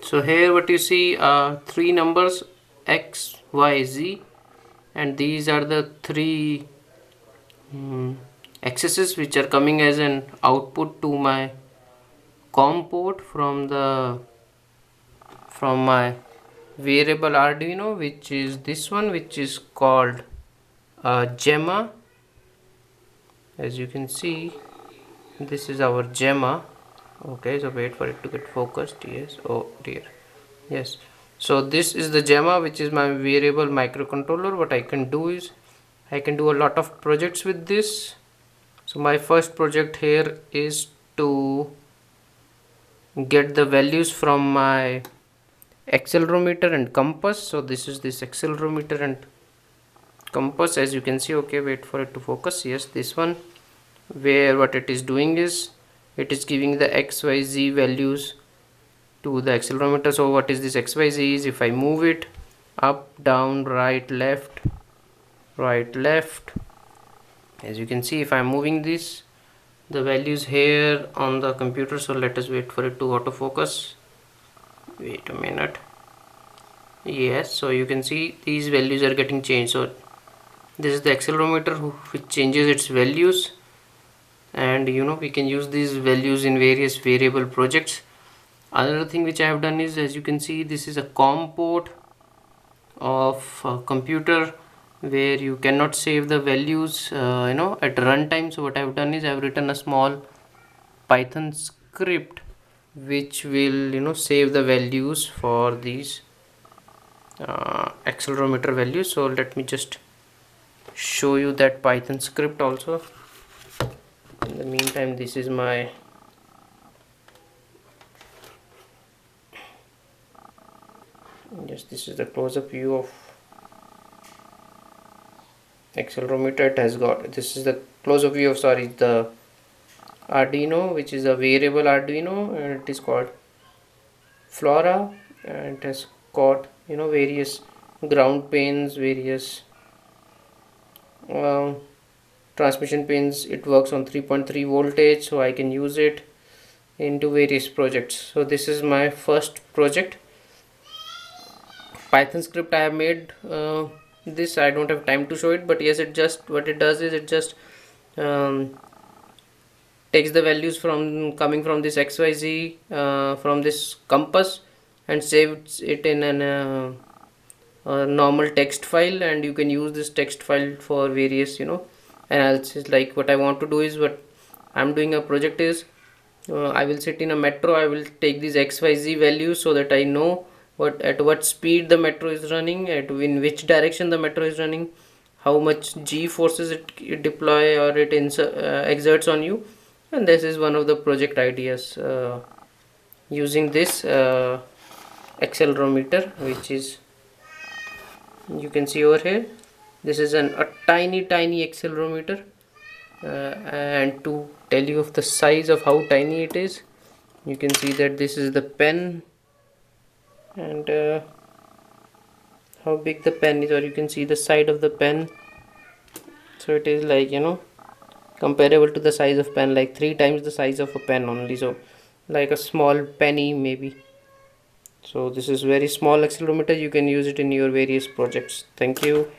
So here what you see are three numbers X, Y, Z, and these are the three accesses which are coming as an output to my COM port from my variable Arduino, which is this one, which is called Gemma. As you can see, this is our Gemma. Okay, so wait for it to get focused. Yes, oh dear, yes. So this is the Gemma, which is my variable microcontroller. What I can do is I can do a lot of projects with this. So my first project here is to get the values from my accelerometer and compass. So this is this accelerometer and compass, as you can see. Okay, wait for it to focus. Yes, this one, where what it is doing is it is giving the XYZ values to the accelerometer. So what is this XYZ is, if I move it up, down, right, left, as you can see, if I'm moving this, the values here on the computer. So let us wait for it to autofocus. Wait a minute. Yes, so you can see these values are getting changed. So this is the accelerometer which changes its values, and we can use these values in various variable projects. Another thing which I have done is, as you can see, this is a COM port of a computer where you cannot save the values at runtime. So what I have done is I have written a small Python script which will save the values for these accelerometer values. So let me just show you that Python script also. In the meantime, this is my this is the close-up view of accelerometer. It has got, this is the close-up view of, sorry, the Arduino, which is a variable Arduino, and it is called Flora, and it has got various ground pins, various transmission pins. It works on 3.3 voltage, so I can use it into various projects. So this is my first project Python script I have made. This I don't have time to show it, but yes, it just, what it does is it just takes the values from coming from this XYZ from this compass and saves it in an a normal text file, and you can use this text file for various analysis. Like what I want to do is, what I'm doing a project is I will sit in a metro. I will take these XYZ values so that I know at what speed the metro is running, in which direction the metro is running, how much G forces it deploy or it exerts on you. And this is one of the project ideas using this accelerometer, which is, you can see over here, this is a tiny accelerometer, and to tell you of the size of how tiny it is, you can see that this is the pen, and how big the pen is, or you can see the side of the pen. So it is like comparable to the size of pen, like 3 times the size of a pen only, so like a small penny maybe. So this is very small accelerometer. You can use it in your various projects. Thank you.